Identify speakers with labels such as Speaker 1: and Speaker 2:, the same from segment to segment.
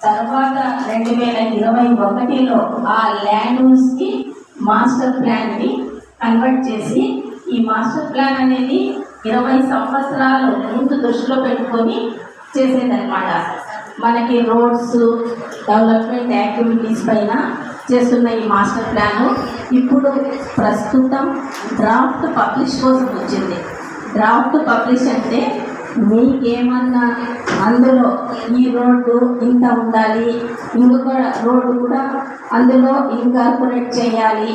Speaker 1: తర్వాత 2021లో ఆ land యూస్కి master ప్లాన్ని కన్వర్ట్ చేసి ఈ మాస్టర్ ప్లాన్ అనేది 20 సంవత్సరాలు ముందు దృష్టిలో పెట్టుకొని చేసేదన్నమాట. మనకి రోడ్స్ డెవలప్మెంట్ యాక్టివిటీస్ పైన చేస్తున్న ఈ మాస్టర్ ప్లాను ఇప్పుడు ప్రస్తుతం డ్రాఫ్ట్ పబ్లిష్ కోసం వచ్చింది. డ్రాఫ్ట్ పబ్లిష్ అంటే మీకేమన్నా అందులో ఈ రోడ్డు ఇంత ఉండాలి, ఇంకొక రోడ్డు కూడా అందులో ఇన్కార్పొరేట్ చేయాలి,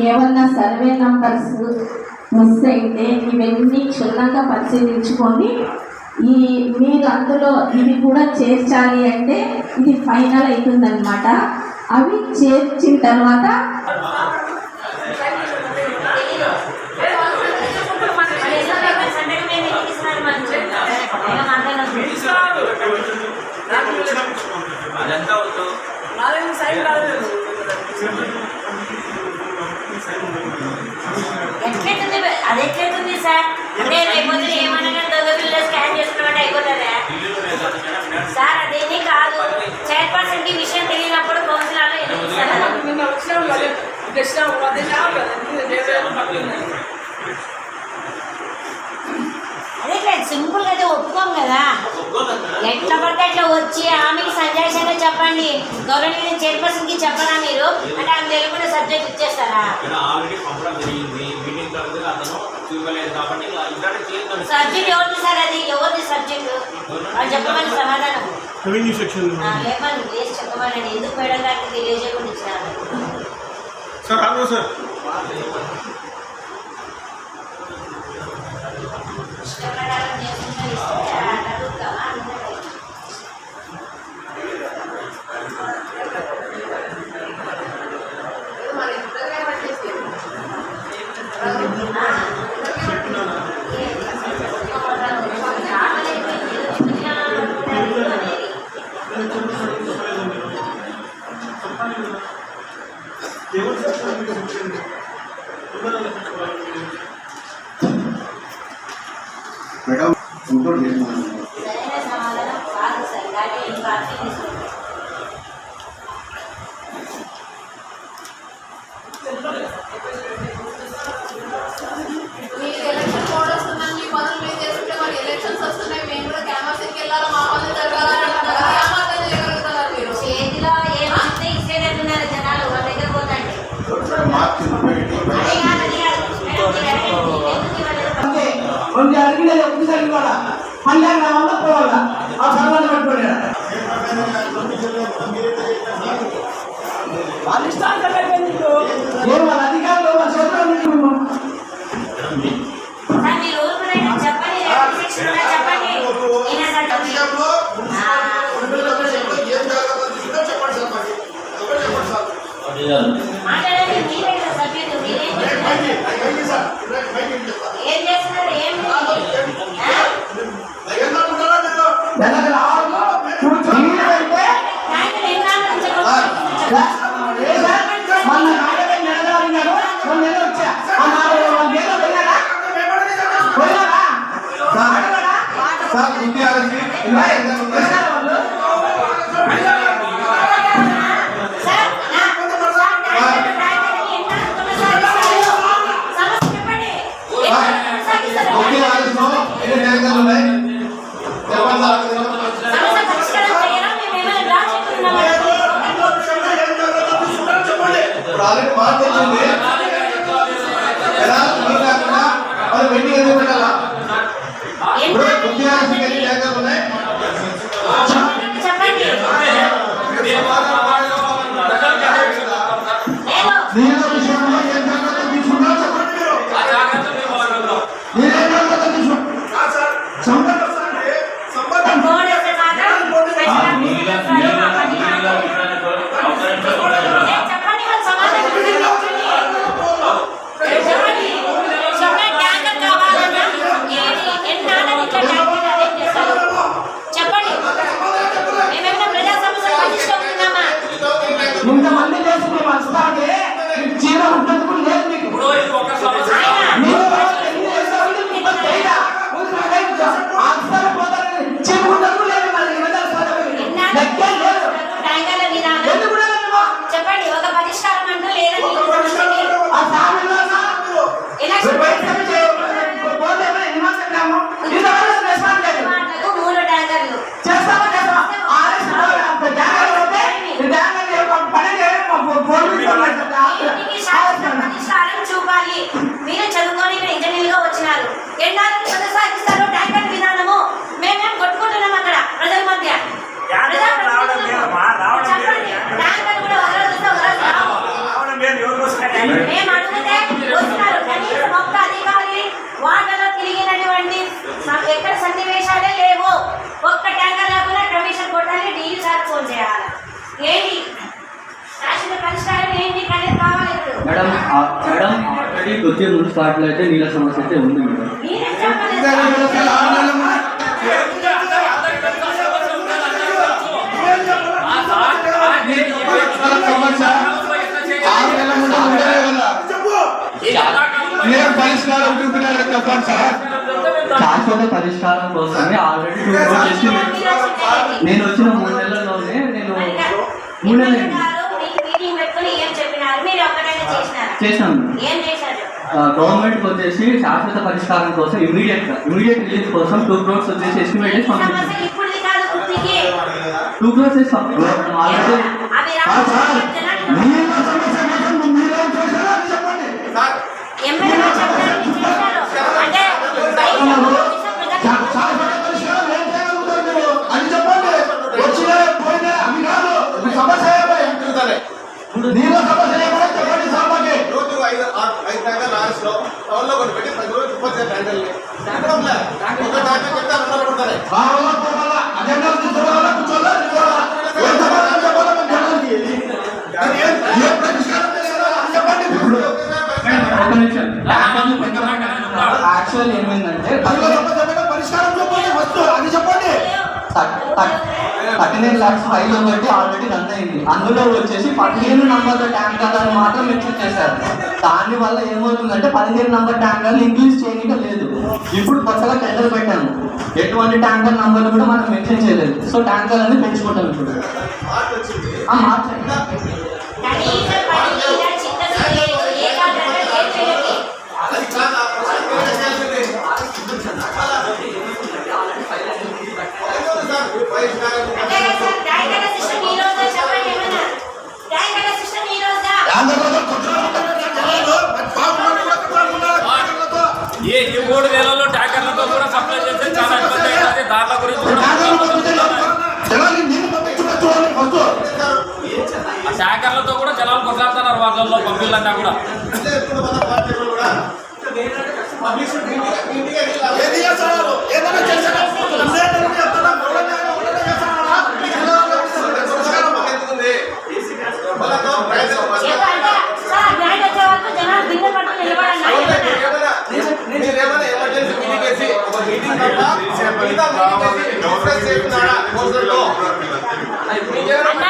Speaker 1: ఏమన్నా సర్వే నంబర్స్ మిస్ అయితే ఇవన్నీ క్షుణ్ణంగా పరిశీలించుకొని మీరు అందులో ఇది కూడా చేర్చాలి అంటే ఇది ఫైనల్ అవుతుందన్నమాట. అవి చేర్చిన తర్వాత
Speaker 2: అది ఎట్లయితుంది సార్? అంటే రేపు ఏమన్నా దొంగపిల్ల స్కాన్ చేసుకున్నట్టు అయిపోతుందా సార్? అదేమీ కాదు. చైర్పర్సన్కి విషయం తెలియనప్పుడు కౌన్సిలర్లో అదే సింపుల్గా అయితే ఒప్పుకోం కదా. ఎట్లా పడితే అట్లా వచ్చి ఆమెకి సజెషన్గా చెప్పండి, గవర్నమెంట్ చైర్పర్సన్కి చెప్పరా మీరు అంటే ఆమె తెలియకుండా సబ్జెక్ట్ ఇచ్చేస్తారా? సబ్జెక్ట్ ఎవరిది సార్? అది ఎవరిది సబ్జెక్టు? వాళ్ళు చెప్పమని సమాధానం లేపండి, ప్లీజ్ చెప్పమని. ఎందుకు మేడం గారికి తెలియజేయకుండా ఇచ్చినారు? ఇష్టప్రకారం చేసుకుంటే ఇస్తే అడుగుతామా?
Speaker 3: మేడం ఇంకోటి
Speaker 2: సరైన సమాధానం కాదు సార్. కానీ ఈ పార్టీ
Speaker 4: మీకు ఎలక్షన్ కోడ్ వస్తుందని మీ పనులు మీరు చేసుకుంటే మరి ఎలక్షన్స్ వస్తున్నాయి, మేము కూడా క్యాన్వాసింగ్కి వెళ్ళాలి, మా పనులు జరగాలని చేయగలుగుతున్నారు మీరు.
Speaker 2: చేతిలో ఏమంటే ఇచ్చేటట్టున్నారు జనాలు, వాళ్ళ దగ్గర పోతండి.
Speaker 5: కొంచెం అడిగినది ఒక్కసారి కూడా పల్లె కావాలా పోవాలా ఆ సర్వాన్ని పట్టుకోలేదా వాళ్ళ ఇష్టాలు వాళ్ళ అధికారులు వాళ్ళ చేతుల్లో
Speaker 2: ఏం చేస్తున్నారు? ఏం
Speaker 3: వచ్చే మున్సిపాలిటీలో అయితే నీళ్ళ సమస్య అయితే ఉంది మేడం.
Speaker 2: మీరేం చెప్పలేదు
Speaker 3: శాశ్వత పరిష్కారం కోసమే ఆల్రెడీ 2 రోజులు చేసి నేను వచ్చిన 3 నెలల్లోనే నేను 3 నెలలు
Speaker 2: మీటింగ్ పెట్టుకుని ఏం చెప్పినారు మీరు ఒక్కటైనా చేసినారా
Speaker 3: చేశాను.
Speaker 2: ఏం చేశారు
Speaker 3: గవర్నమెంట్ వచ్చేసి శాశ్వత పరిష్కారం కోసం ఇమీడియట్ రిలీఫ్ కోసం 2 crores వచ్చేసి ఎస్టిమేట్ చేసి పంపించారు.
Speaker 2: సమస్య ఇప్పుడుది కాదు గుర్తికి
Speaker 3: 2 crores చేసి పంపించారు ఆల్రెడీ.
Speaker 2: అవి ఎమ్మెల్యే చెప్తారు చేశారు అంటే బయట
Speaker 5: అని చెప్పండి. వచ్చిన పోయినా అవి కాదు సమస్య నీళ్ళ సమస్య ఏమైనా చెప్పండి సార్ మాకి.
Speaker 6: రోజు 5 ట్యాంకర్ లారీస్లో టౌన్లో కొన్ని పెట్టి ప్రతి రోజు 30 ట్యాంకర్లు ఒక ట్యాంకర్ చెప్తే 2 పడతాయి.
Speaker 5: అజెండా తీసుకోవాలా కూర్చోవాలా
Speaker 3: ఒక నిమిషం. యాక్చువల్ ఏమైందంటే
Speaker 5: పరిష్కారం చెప్పండి ఫస్ట్ అది చెప్పండి.
Speaker 3: 39 lakhs ఫైల్ ఒకటి ఆల్రెడీ రన్ అయింది. అందులో వచ్చేసి 15 నంబర్ల ట్యాంకర్లను మాత్రం మెన్షన్ చేశారు. దాని వల్ల ఏమవుతుందంటే 15 నంబర్ ట్యాంకర్లు ఇంక్రీజ్ చేయడం లేదు. ఇప్పుడు కొత్తగా టెండర్ పెట్టాము, ఎటువంటి ట్యాంకర్ నంబర్లు కూడా మనం మెన్షన్ చేయలేదు. సో ట్యాంకర్ అనేది పెంచుకుంటాం ఇప్పుడు. మార్చండి.
Speaker 2: కనీసం పని మీద చిత్తశుద్ధి లేదు. ఏకాగ్రత లేదు వీళ్ళకి.
Speaker 6: అది కాదు ఆ ప్రశ్న చేయాల్సింది.
Speaker 2: అంటే సార్ ట్యాంకర్ల సిస్టమ్ ఈ రోజు చెప్పండి ఏమన్నా ట్యాంకర్ల సిస్టమ్ ఈ రోజా
Speaker 7: ఈ 3 నెలల్లో ట్యాంకర్లతో కూడా సప్లై చేస్తే చాలా ఇబ్బంది అవుతుంది. దాంట్లో గురించి కూడా ఆ ట్యాంకర్లతో కూడా జనాలు కొట్లాడుతున్నారు వాళ్ళల్లో పంపిళ్ళన్నా కూడా.
Speaker 2: సార్ గ్రాండ్ వచ్చే వరకు జనాలు బిందె పట్టుకుని నిలబడాలి
Speaker 6: మీరేమైనా ఎమర్జెన్సీ మీటింగ్ వేసి ఒక మీటింగ్ తప్ప మిగతా మీటింగ్
Speaker 2: అన్న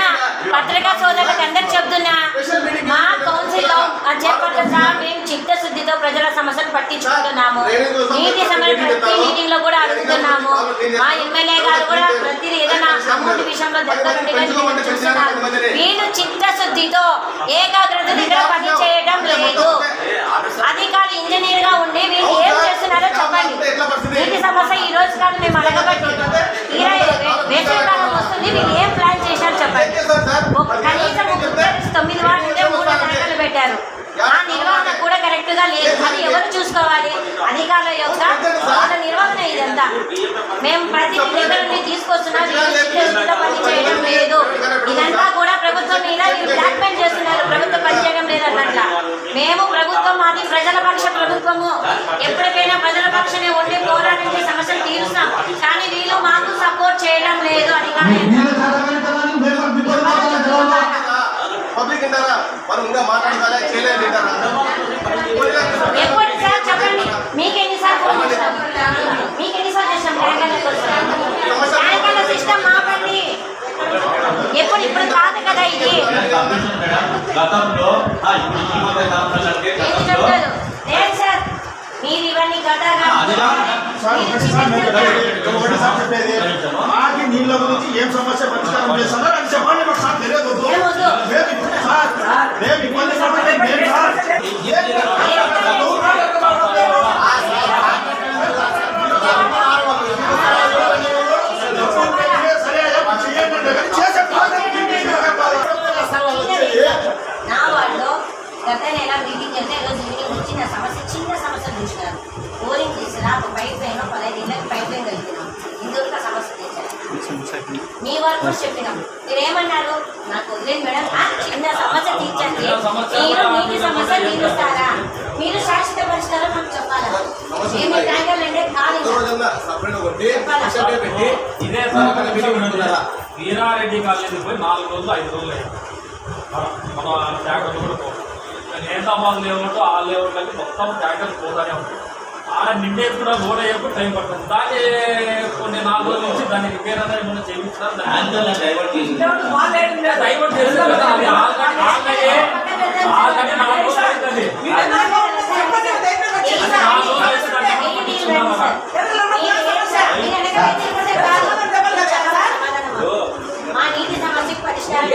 Speaker 2: పత్రికా సోదరులకు అందరికి చెప్తున్నా మా కౌన్సిల్ లో చేపట్టిన సార్ మేము చిత్తశుద్ధితో ప్రజల సమస్యలు పట్టించుకుంటున్నాము. నీటి సమస్య ప్రతి మీటింగ్ లో కూడా అడుగుతున్నాము. మా ఎమ్మెల్యే గారు కూడా ప్రతి ఏదైనా అమౌంట్ విషయంలో దగ్గరుండిగా చూస్తున్నారు. వీళ్ళు చిత్తశుద్ధితో ఏకాగ్రతతో ఇక్కడ పని చేయడం లేదు. అధికారులు ఇంజనీర్ గా ఉండి వీళ్ళు ఏం చేస్తున్నారో చెప్పండి. నీటి సమస్య ఈ రోజు కాదు మేము అడగబట్టి వేసవికాలం వస్తుంది. వీళ్ళు ఏం ప్లాన్ చేశారు చెప్పండి. కనీసం 9 వార్డు ఉంటే 3 ట్యాంకర్లు పెట్టారు. ఆ నిర్వహణ కూడా కరెక్ట్ గా లేదు. అది ఎవరు చూసుకోవాలి? అధికారుల యొక్క వాళ్ళ నిర్వహణ ఇదంతా. మేము ప్రతి దగ్గర నుండి తీసుకొస్తున్నా వీళ్ళు పని చేయడం లేదు. ఇదంతా కూడా ప్రభుత్వం మీద వీళ్ళు బ్లాక్ మెయిల్ చేస్తున్నారు. ప్రభుత్వం పని చేయడం లేదు అన్నట్ల. మేము ప్రభుత్వం మాది ప్రజల పక్ష ప్రభుత్వము. ఎప్పటికైనా ప్రజల పక్షమే ఉండి పోరాడించే సమస్యలు తీరుస్తాం. కానీ వీళ్ళు మాకు సపోర్ట్ చేయడం లేదు.
Speaker 6: పబ్లిక్ ఇంటారా మనం ఇంకా మాట్లాడాలి చేయలేదు
Speaker 2: ఎప్పుడు సార్ చెప్పండి. మీకు ఎన్నిసార్లు ఫోన్ చేస్తాం? మీకు ఎన్నిసార్లు చేస్తాం? ట్యాంకర్ల సిస్టమ్ మాపండి. ఎప్పుడు ఇప్పుడు కాదు కదా ఇది. ఏమి చెప్తారు లేదు సార్. మీరు ఇవన్నీ గతాగా
Speaker 8: నీళ్ళ గురించి ఏం సమస్య పరిష్కారం చేస్తారో అది చెప్పండి. మాకు సార్ తెలియదు. మేము ఇబ్బంది
Speaker 2: నా వాళ్ళు గత నెల మీటింగ్ చేస్తే ఈరోజు మీటింగ్ వచ్చి నా సమస్య చిన్న సమస్య చూసినారు. బోరింగ్ తీసినా ఒక పైప్ లైన్ 15 ఇళ్ళకి పైప్ లైన్ కలిపినాం. ఇందుకు సమస్య తెచ్చారు. మీ వారు కూడా చెప్పినాం. మీరేమన్నారు? నాకు వదిలేదు మేడం, చిన్న సమస్య తీర్చండి. మీరు నీటి సమస్య తీరుస్తారా? మీరు శాశ్వత పరిష్కారం మాకు చెప్పాలా? ఏమి ట్యాంకర్లు అంటే ఖాళీ
Speaker 7: ఇదే వీరారెడ్డి కాలేజీకి పోయి 4 రోజులు 5 రోజులు అయ్యింది. మనం ట్యాంకర్లు కూడా పోతాం. నేతాబాద్ లేఅవుట్ ఆ లేఅవుట్లకి మొత్తం ట్రాక్టర్ పోతానే ఉంటుంది. ఆడ నిండేది కూడా లోడ్ అయ్యేప్పుడు టైం పడుతుంది. దాన్ని కొన్ని 4 రోజుల నుంచి దాన్ని రిపేర్ అనేది ఏమైనా చేయించారు. డైవర్ట్ చేసి కదా అది ఆల్రెడీ 4 రోజులు అవుతుంది. 4 రోజులు వేసి దాన్ని పట్టించుకున్నాం అక్కడ.
Speaker 2: మా నీటి సమస్యకు పరిష్కారం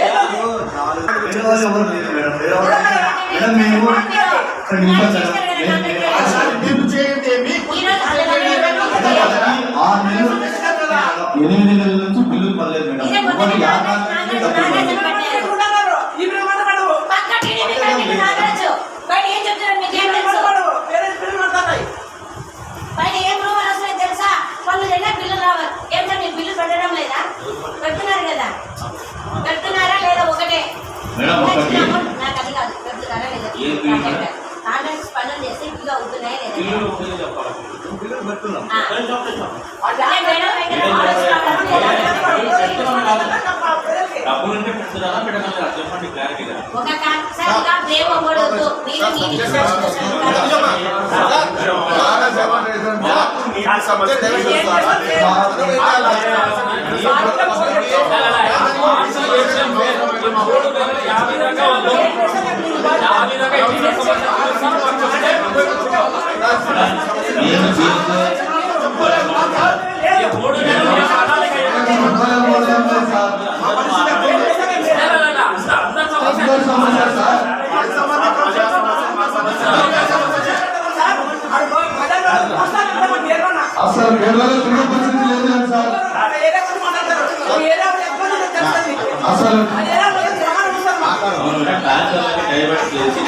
Speaker 5: మీరు చేయండి మీకు
Speaker 3: 8 నెలల నుంచి బిల్లులు పడలేదు మేడం. ఒకటి
Speaker 2: బయట ఏం రూపాయలు వస్తున్నాయి తెలుసా? వాళ్ళు బిల్లు రావాలి. ఏం సార్ మీరు బిల్లు పెట్టడం లేదా? పెడుతున్నారు కదా, పెడుతున్నారా లేదా? ఒకటే నాకు అది కాదు, పెడుతున్నారా లేదా? కాంట్రాక్ట్స్ పనులు చేస్తే బిల్లు అవుతున్నాయి లేదా? ఒక కాన్సెప్ట్గా ప్రేమ పడవద్దు. మీరు నీటి
Speaker 6: సమస్య
Speaker 5: అసలు కేరళలో తిరిగే పరిస్థితి లేదు కదా సార్. అసలు
Speaker 8: డైవర్ట్ చేసి